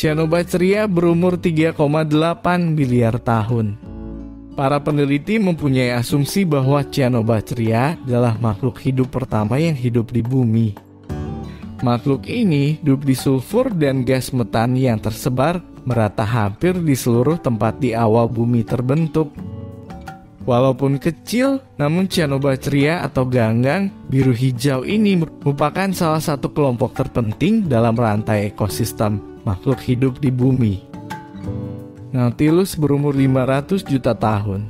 Cyanobacteria berumur 3,8 miliar tahun. Para peneliti mempunyai asumsi bahwa Cyanobacteria adalah makhluk hidup pertama yang hidup di bumi. Makhluk ini hidup di sulfur dan gas metan yang tersebar merata hampir di seluruh tempat di awal bumi terbentuk. Walaupun kecil, namun Cyanobacteria atau ganggang biru hijau ini merupakan salah satu kelompok terpenting dalam rantai ekosistem makhluk hidup di bumi. Nautilus berumur 500 juta tahun.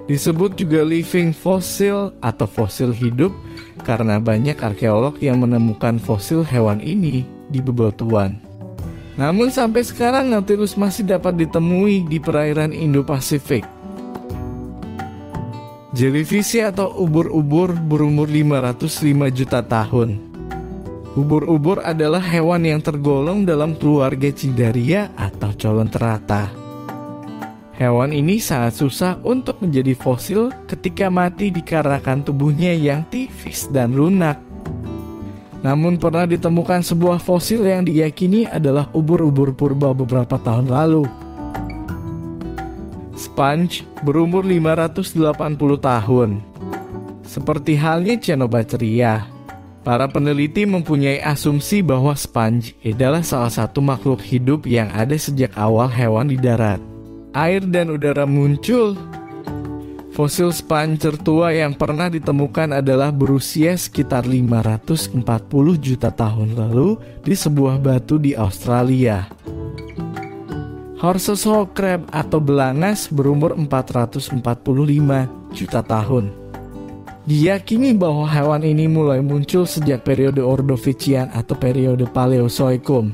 Disebut juga living fossil atau fosil hidup karena banyak arkeolog yang menemukan fosil hewan ini di bebatuan. Namun sampai sekarang Nautilus masih dapat ditemui di perairan Indo-Pasifik. Jellyfish atau ubur-ubur berumur 505 juta tahun. Ubur-ubur adalah hewan yang tergolong dalam keluarga Cnidaria atau Coleonterata. Hewan ini sangat susah untuk menjadi fosil ketika mati dikarenakan tubuhnya yang tipis dan lunak. Namun pernah ditemukan sebuah fosil yang diyakini adalah ubur-ubur purba beberapa tahun lalu. Sponge berumur 580 tahun. Seperti halnya Cyanobacteria, para peneliti mempunyai asumsi bahwa sponge adalah salah satu makhluk hidup yang ada sejak awal hewan di darat. Air dan udara muncul. Fosil sponge tertua yang pernah ditemukan adalah berusia sekitar 540 juta tahun lalu di sebuah batu di Australia. Horseshoe crab atau belangas berumur 445 juta tahun. Diyakini bahwa hewan ini mulai muncul sejak periode Ordovician atau periode Paleozoikum.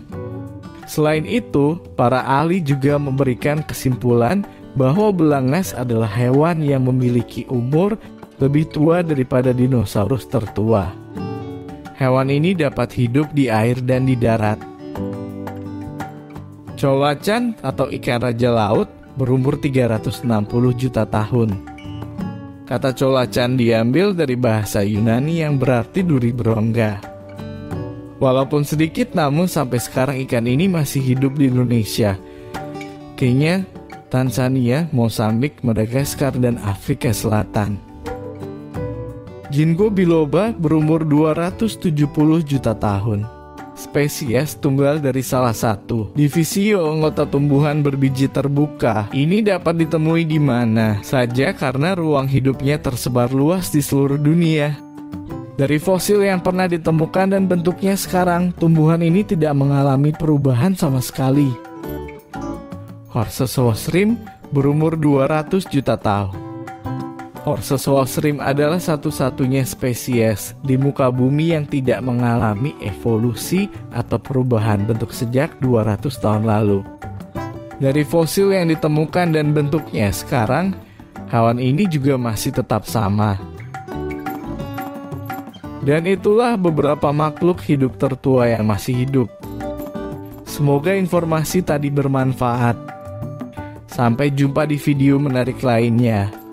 Selain itu, para ahli juga memberikan kesimpulan bahwa belangas adalah hewan yang memiliki umur lebih tua daripada dinosaurus tertua. Hewan ini dapat hidup di air dan di darat. Coelacanth atau ikan raja laut berumur 360 juta tahun. Kata coelacanth diambil dari bahasa Yunani yang berarti duri berongga. Walaupun sedikit, namun sampai sekarang ikan ini masih hidup di Indonesia, Kenya, Tanzania, Mozambik, Madagaskar, dan Afrika Selatan. Ginkgo biloba berumur 270 juta tahun. Spesies tunggal dari salah satu divisi anggota tumbuhan berbiji terbuka. Ini dapat ditemui di mana saja karena ruang hidupnya tersebar luas di seluruh dunia. Dari fosil yang pernah ditemukan dan bentuknya sekarang, tumbuhan ini tidak mengalami perubahan sama sekali. Horseshoe shrimp berumur 200 juta tahun. Horseshoe shrimp adalah satu-satunya spesies di muka bumi yang tidak mengalami evolusi atau perubahan bentuk sejak 200 tahun lalu. Dari fosil yang ditemukan dan bentuknya sekarang, hewan ini juga masih tetap sama. Dan itulah beberapa makhluk hidup tertua yang masih hidup. Semoga informasi tadi bermanfaat. Sampai jumpa di video menarik lainnya.